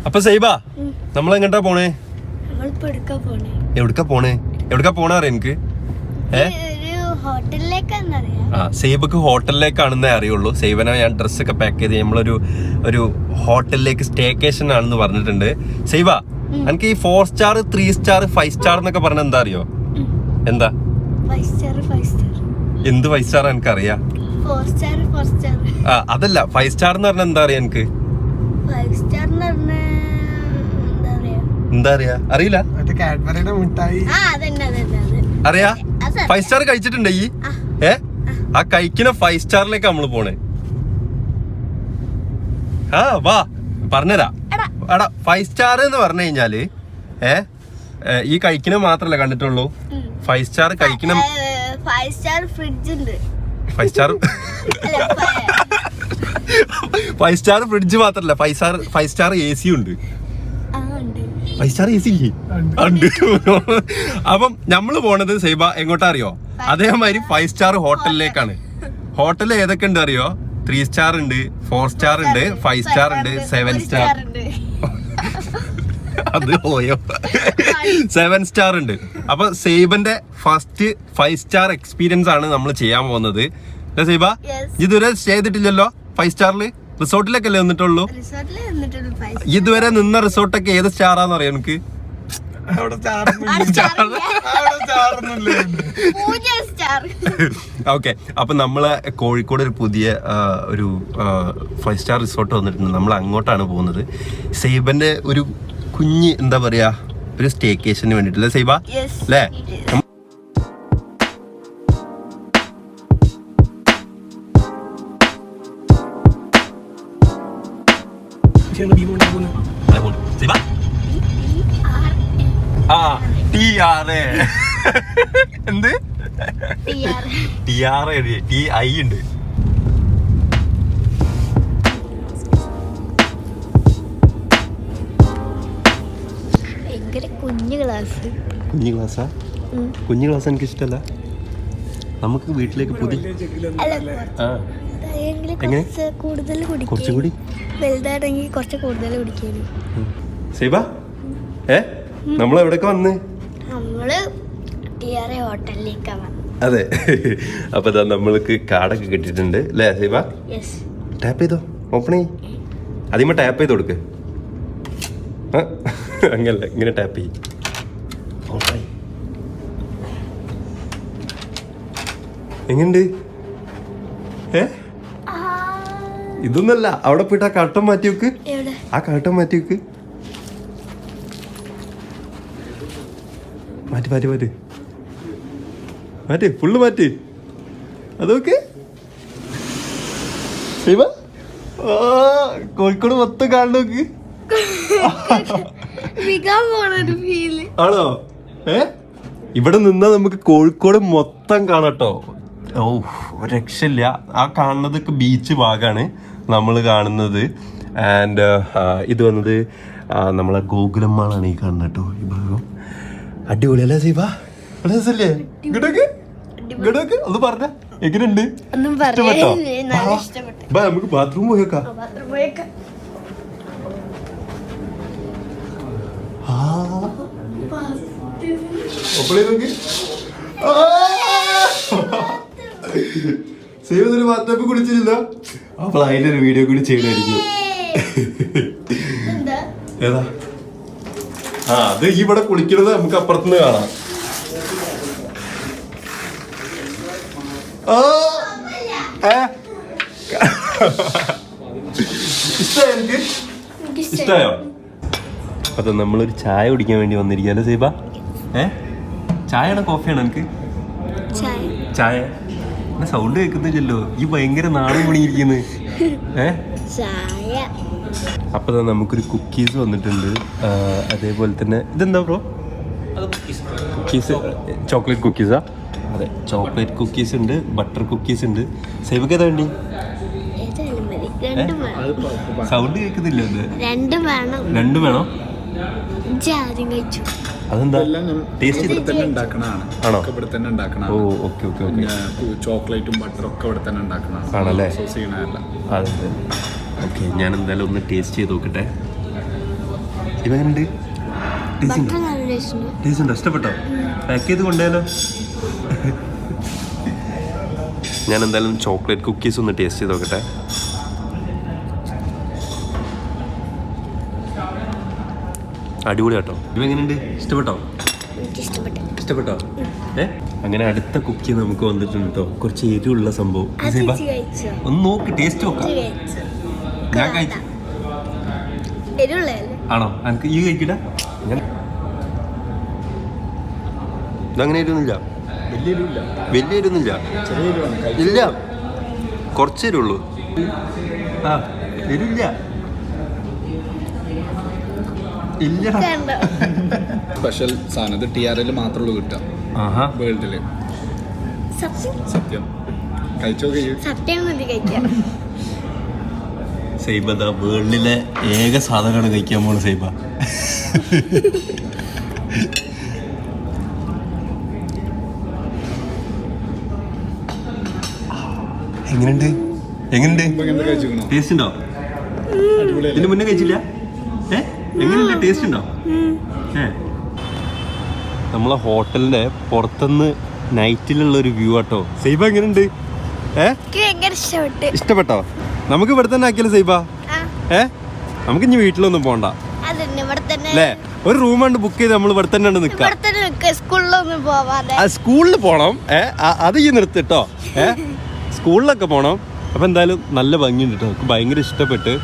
അപ്പൊ സൈബ നമ്മളെങ്ങട്ടാ പോണേ? എവിടക്കാ പോണേ അറിയാം എനിക്ക്. സൈബക്ക് ഹോട്ടലിലേക്കാണെന്നേ അറിയുള്ളൂ. സൈബനെ ഞാൻ ഡ്രസ്സൊക്കെ പാക്ക് ചെയ്ത് നമ്മളൊരു ഹോട്ടലിലേക്ക് സ്റ്റേക്കേഷൻ ആണെന്ന് പറഞ്ഞിട്ടുണ്ട്. സൈബ എനിക്ക് ഈ 4 സ്റ്റാർ 3 സ്റ്റാർ 5 സ്റ്റാർ എന്നൊക്കെ പറഞ്ഞ എന്താ അറിയോ? എന്താ എന്ത് 5 സ്റ്റാർ എനിക്കറിയാം. അതല്ല 5 സ്റ്റാർ എന്ന് പറഞ്ഞ എന്താ അറിയാ എനിക്ക്? എന്താ അറിയാ? അറിയില്ല. അറിയാ 5 സ്റ്റാർ കഴിച്ചിട്ടുണ്ട് ഈ ആ കഴിക്കുന്ന 5 സ്റ്റാറിലേക്ക് നമ്മള് പോണേ. വാ പറഞ്ഞരാ. എടാ 5 സ്റ്റാർ എന്ന് പറഞ്ഞു കഴിഞ്ഞാല് ഈ കഴിക്കുന്ന മാത്രല്ല കണ്ടിട്ടുള്ളൂ. 5 സ്റ്റാർ കഴിക്കുന്ന 5 സ്റ്റാർ ഫ്രിഡ്ജ് ഉണ്ട്. 5 സ്റ്റാർ ഫ്രിഡ്ജ് മാത്രല്ല 5 സ്റ്റാർ AC ഉണ്ട്. 5 സ്റ്റാർ AC ഇല്ലേ? ഉണ്ട്. അപ്പം നമ്മള് പോണത് സൈബ എങ്ങോട്ടാ അറിയോ? അതേമാതിരി 5 സ്റ്റാർ ഹോട്ടലിലേക്കാണ്. ഹോട്ടലിൽ ഏതൊക്കെ ഉണ്ട് അറിയോ? 3 സ്റ്റാർ ഉണ്ട്, 4 സ്റ്റാർ ഉണ്ട്, 5 സ്റ്റാർ ഉണ്ട്, 7 സ്റ്റാർ. അത് പോയോ? 7 സ്റ്റാർ ഉണ്ട്. അപ്പൊ സൈബന്റെ ഫസ്റ്റ് 5 സ്റ്റാർ എക്സ്പീരിയൻസ് ആണ് നമ്മൾ ചെയ്യാൻ പോകുന്നത്. സൈബ ഇതുവരെ സ്റ്റേ ചെയ്തിട്ടില്ലല്ലോ 5 സ്റ്റാറില്? റിസോർട്ടിലേക്കല്ലേ വന്നിട്ടുള്ളൂ? ഇതുവരെ നിന്ന റിസോർട്ടൊക്കെ ഏത് സ്റ്റാറാന്ന് അറിയാം എനിക്ക്? ഓക്കെ, അപ്പൊ നമ്മള് കോഴിക്കോട് ഒരു പുതിയ ഒരു 5 സ്റ്റാർ റിസോർട്ട് വന്നിട്ടുണ്ട്. നമ്മൾ അങ്ങോട്ടാണ് പോകുന്നത്. സൈബന്റെ ഒരു കുഞ്ഞ് എന്താ പറയാ ഒരു സ്റ്റേക്കേഷന് വേണ്ടിട്ടല്ലേ സൈബ? അല്ലേ? എന്ത് TI ഉണ്ട്. കുഞ്ഞു ക്ലാസ്സാ? കുഞ്ഞു ക്ലാസ് എനിക്ക് ഇഷ്ടല്ല. നമുക്ക് വീട്ടിലേക്ക് പുതിയ കുറച്ചുകൂടി കുറച്ച് കൂടുതൽ കുടിക്കുന്നു. സൈബ നമ്മളെവിടൊക്കെ വന്ന്? നമ്മള് ഹോട്ടലിലേക്കാ വന്നത്. അതെ. അപ്പൊ നമ്മൾക്ക് കാർഡൊക്കെ കിട്ടിയിട്ടുണ്ട് അല്ലേ സൈബ? ടാപ്പ് ചെയ്തോ, ഓപ്പൺ ചെയ്യ്. ആദ്യമേ ടാപ്പ് ചെയ്ത് കൊടുക്ക്. അങ്ങനല്ല, ഇങ്ങനെ ടാപ്പ് ചെയ്യ്. എങ്ങനുണ്ട്? ഇതൊന്നല്ല, അവിടെ പോയിട്ട് ആ കർട്ടൻ മാറ്റി വെക്ക്. ആ കർട്ടൻ മാറ്റി വെക്ക്. മാറ്റി ഫുള്ള് മാറ്റി. അതൊക്കെ കോഴിക്കോട് മൊത്തം കാണു നോക്ക്. ആണോ? ഇവിടെ നിന്നാ നമുക്ക് കോഴിക്കോട് മൊത്തം കാണട്ടോ. ഓ രക്ഷയില്ല. ആ കാണുന്നതൊക്കെ ബീച്ച് ഭാഗമാണ് നമ്മൾ കാണുന്നത്. ആൻഡ് ഇത് വന്നത് നമ്മളെ ഗോകുലമ്മാളാണ് ഈ കാണുന്നത് കേട്ടോ. ഈ ഭാഗം അടിപൊളിയല്ലേ സീബ? രസല്ലേ? ഇങ്ങോട്ടൊക്കെ ഒന്ന് പറഞ്ഞ എങ്ങനെയുണ്ട്? ഇഷ്ടപ്പെട്ടോ? നമുക്ക് ബാത്റൂം പോയേക്കാം. സേവൊരു ബാത്റൂമിൽ കുളിച്ചില്ല. അപ്പോൾ അതിന്റെ ഒരു വീഡിയോ കൂടി ചെയ്യണായിരിക്കും. ഏതാ? അത് ഇവിടെ കുളിക്കുന്നത് നമുക്ക് അപ്പുറത്തുനിന്ന് കാണാം. ഇഷ്ടമായോ? എനിക്ക് ഇഷ്ടമായോ? അപ്പൊ നമ്മളൊരു ചായ കുടിക്കാൻ വേണ്ടി വന്നിരിക്കുകയല്ലേ സൈബ? ചായയാണോ കോഫിയാണോ? എനിക്ക് ചായ. സൗണ്ട് കേൾക്കുന്നില്ലല്ലോ. ഈ ഭയങ്കര നാണം പണിയിരിക്കുന്നു. അപ്പൊ നമുക്കൊരു കുക്കീസ് വന്നിട്ടുണ്ട്. അതേപോലെ തന്നെ ഇതെന്താ ബ്രോ? കുക്കീസ്, ചോക്ലേറ്റ് കുക്കീസാ? അതെ, ചോക്ലേറ്റ് കുക്കീസ് ഉണ്ട്, ബട്ടർ കുക്കീസ് ഉണ്ട്. സൈബക്ക് ഏതാ വേണ്ടി? സൗണ്ട് കേൾക്കുന്നില്ല. രണ്ടും വേണോ? അതെന്താ? ഓ ഓക്കെ ഓക്കെ ഓക്കെ. ചോക്ലേറ്റും ബട്ടറും ഒക്കെ ഇവിടെ തന്നെ ഉണ്ടാക്കണതാണ്. ആണല്ലേ? ഓക്കെ, ഞാൻ എന്തായാലും ഒന്ന് ടേസ്റ്റ് ചെയ്ത് നോക്കട്ടെ. ഇവനുണ്ട് ബട്ടർ നല്ല ടേസ്റ്റ് ഉണ്ട്. ടേസ്റ്റ് ഉണ്ടോ? ഇഷ്ടപ്പെട്ടോ? പാക്ക് ചെയ്ത് കൊണ്ടുപോയാലോ? ഞാൻ എന്തായാലും ചോക്ലേറ്റ് കുക്കീസ് ഒന്ന് ടേസ്റ്റ് ചെയ്ത് നോക്കട്ടെ. അടിപൊളി കേട്ടോ. ഇവെങ്ങനെയുണ്ട്? ഇഷ്ടപ്പെട്ടോ? എനിക്ക് ഇഷ്ടപ്പെട്ടു. ഇഷ്ടപ്പെട്ടോ? അങ്ങനെ അടുത്ത കുക്കി നമുക്ക് വന്നിട്ടുണ്ട് കേട്ടോ. കുറച്ച് എരിവുള്ള സംഭവം. അത് സൈബ, ചേച്ചി കഴിച്ചോ? ഒന്ന് നോക്ക്, ടേസ്റ്റ് നോക്കാം. ചേച്ചി കഴിച്ചോ? ഞാൻ കഴിച്ചു. എരിവുള്ളതല്ലേ? ആണോ? എനിക്ക് ഈ കഴിക്കട. ഇതങ്ങനെ എരിവൊന്നുമില്ല. വലിയ എരിവില്ല, വലിയ എരിവൊന്നുമില്ല. ചെറിയ എരിവാണ്. ഇല്ല, കുറച്ച് എരിവുള്ളൂ. ആ, എരിവില്ല. ഇല്ല. കണ്ടോ? സ്പെഷ്യൽ സാധനം ഇത് TRL മാത്രമേ ഉള്ളൂ കിട്ടുക ആഹാ. വേൾഡില്. സത്യം സത്യം കഴിച്ചോ കഴിയും. സത്യം മതി കഴിക്കാം. സൈബ ദാ വേൾഡിലെ ഏക സാധനമാണ് കഴിക്കാൻ പോണ സൈബ. എങ്ങനെയുണ്ട്? എങ്ങനെയുണ്ട്? ഇപ്പൊ ഇങ്ങനത്തെ കഴിച്ചിരിക്കണോ? ടേസ്റ്റ് ഉണ്ടോ? അടിപൊളിയല്ലേ? ഇതിന് മുന്നേ കഴിച്ചില്ല? എങ്ങനെയുണ്ട്? ടേസ്റ്റ് ഉണ്ടോ? നമ്മളെ ഹോട്ടലിന്റെ പുറത്തുനിന്ന് നൈറ്റിലുള്ള ഒരു വ്യൂ ആട്ടോ. സൈബ എങ്ങനെയുണ്ട്? എനിക്ക് ഭയങ്കര ഇഷ്ടപ്പെട്ടു. ഇഷ്ടപ്പെട്ടോ? നമുക്ക് ഇവിടെ തന്നെ ആക്കിയല്ലോ സൈബ. ആ, നമുക്ക് ഇനി വീട്ടിലൊന്നും പോണ്ട അതന്നെ ഇവിടെ തന്നെ. അല്ലേ? ഒരു റൂം ഉണ്ട് ബുക്ക് ചെയ്ത് നമ്മൾ ഇവിടെ തന്നെ നിൽക്കാം. ഇവിടെ തന്നെ നിൽക്കുക, സ്കൂളിലൊന്നും പോവാതെ. സ്കൂളിൽ പോണം. അത് ഈ നിർത്തിട്ടോ. സ്കൂളിലൊക്കെ പോണം. അപ്പം എന്തായാലും നല്ല ഭംഗിയുണ്ട് കേട്ടോ. എനിക്ക് ഭയങ്കര ഇഷ്ടപ്പെട്ട്.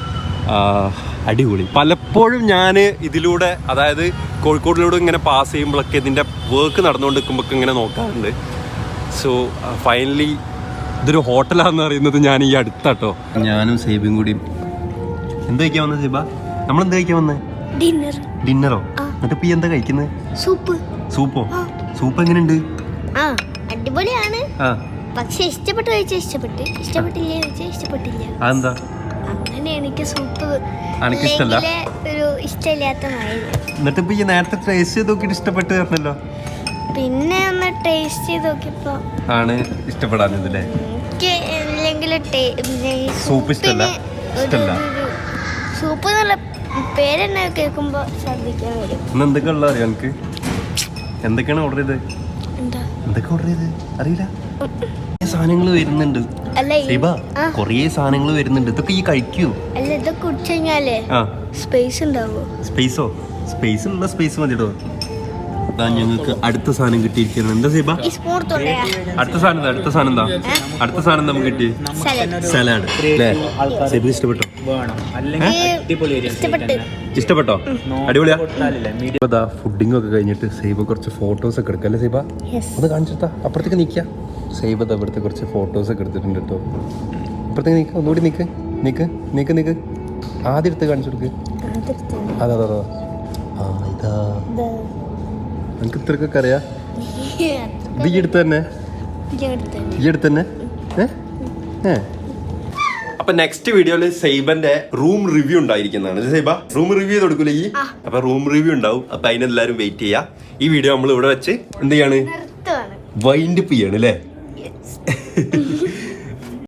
അടിപൊളി. പലപ്പോഴും ഞാൻ ഇതിലൂടെ, അതായത് കോഴിക്കോടിലൂടെ ഇങ്ങനെ പാസ് ചെയ്യുമ്പോഴൊക്കെ ഇതിൻ്റെ വർക്ക് നടന്നുകൊണ്ട് നിൽക്കുമ്പോഴൊക്കെ ഇങ്ങനെ നോക്കാറുണ്ട്. സോ ഫൈനലി ഇതൊരു ഹോട്ടലാണെന്ന് അറിയുന്നത് ഞാൻ ഈ അടുത്താട്ടോ. ഞാനും സൈബയും കൂടി എന്ത് കഴിക്കാൻ വന്നത് സൈബ? നമ്മളെന്ത് കഴിക്കാൻ വന്നത്? ഡിന്നർ. ഡിന്നറോ? എന്നിട്ട് ഇപ്പം എന്താ കഴിക്കുന്നത്? സൂപ്പ്. സൂപ്പോ? സൂപ്പ് എങ്ങനെയുണ്ട്? ആ, അടിപൊളിയാണ്. ആ, പക്ഷെ ഇഷ്ടപ്പെട്ട് കഴിച്ചാൽ ഇഷ്ടപ്പെട്ട്, ഇഷ്ടപ്പെട്ടില്ലേ കഴിച്ചാൽ ഇഷ്ടപ്പെട്ടില്ല. അതെന്താ? അങ്ങനെ എനിക്ക് സൂപ്പ് എനിക്കിഷ്ടല്ല. ഒരു ഇഷ്ടമില്ലാത്ത മാതിരി. എന്നിട്ട് ഇപ്പൊ ഈ നേരത്തെ ടേസ്റ്റ് ചെയ്ത് നോക്കിയിട്ട് ഇഷ്ടപ്പെട്ട് പറഞ്ഞല്ലോ. പിന്നെ ഒന്ന് ടേസ്റ്റ് ചെയ്ത് നോക്കിയപ്പോ ആണ് ഇഷ്ടപ്പെടാഞ്ഞതല്ലേ? എനിക്ക് അല്ലെങ്കിൽ സൂപ്പ് ഇഷ്ടല്ല? ഇഷ്ടല്ല. സൂപ്പ് എന്നുള്ള പേരെന്നെ കേൾക്കുമ്പോ ഛർദ്ദിക്കാൻ വരും. ഇന്ന് എന്തൊക്കെ ഉള്ള അറിയാം എനിക്ക്? എന്തൊക്കെയാണ് ഓർഡർ ചെയ്തത്? എന്താ എന്തൊക്കെ ഓർഡർ ചെയ്ത് അറിയില്ല. സാധനങ്ങൾ വരുന്നുണ്ട് അല്ല സൈബ, കൊറേ സാധനങ്ങൾ വരുന്നുണ്ട്. ഇതൊക്കെ ഈ കഴിക്കൂ? അല്ല, ഇതൊക്കെ കുടിച്ചു കഴിഞ്ഞാലേ ആ, സ്പേസ് ഉണ്ടാവോ? സ്പേസോ? സ്പേസ് ഉള്ള സ്പേസ് മതിയോ? അതാ ഞങ്ങൾക്ക് അടുത്ത സാധനം കിട്ടിയിരിക്കുന്നത്. എന്താ സൈബ? ഈ സ്പൂൺ തൊണ്ടയാ. അടുത്ത സാധനം എന്താ? അടുത്ത സാധനം എന്താ? അടുത്ത സാധനം നമുക്ക് കിട്ടി സലാഡ് അല്ലേ? സൈബ ഇഷ്ടപ്പെട്ടോ? ഇഷ്ടപ്പെട്ട്. ഇഷ്ടപ്പെട്ടോ? അടിപൊളിയാ. ഫുഡിങ് ഒക്കെ കഴിഞ്ഞിട്ട് സൈബ കുറച്ച് ഫോട്ടോസ് ഒക്കെ എടുക്കാം അല്ലേ സൈബ? ഒന്ന് കാണിച്ചിട്ടാ. അപ്പുറത്തേക്ക് നിൽക്കുക. സൈബ ഇവിടുത്തെ കുറച്ച് ഫോട്ടോസ് ഒക്കെ എടുത്തിട്ടുണ്ട് കേട്ടോ. അപ്പുറത്തേക്ക് നിൽക്കുക. ഒന്നുകൂടി നിൽക്ക് നിൽക്ക് നിൽക്ക് നിൽക്ക്. ആദ്യം എടുത്ത് കാണിച്ചു കൊടുക്ക്. അതാ അതാ അതാ. ആ, ഇതാ എനിക്ക് ഇത്രക്കൊക്കെ അറിയാം. ഇത് ഈ അടുത്ത് തന്നെ? ഈ അടുത്ത് തന്നെ? അപ്പൊ നെക്സ്റ്റ് വീഡിയോയില് സൈബന്റെ റൂം റിവ്യൂ ഉണ്ടായിരിക്കുന്നതാണ്. സൈബ റൂം റിവ്യൂ ചെയ്ത് കൊടുക്കൂലേ ഈ? അപ്പൊ റൂം റിവ്യൂ ഉണ്ടാവും. അപ്പൊ അതിനെല്ലാരും വെയിറ്റ് ചെയ്യാ. ഈ വീഡിയോ നമ്മൾ ഇവിടെ വെച്ച് എന്ത് ചെയ്യാണ്? വൈൻഡ് അപ്പ് ചെയ്യാണ് അല്ലേ?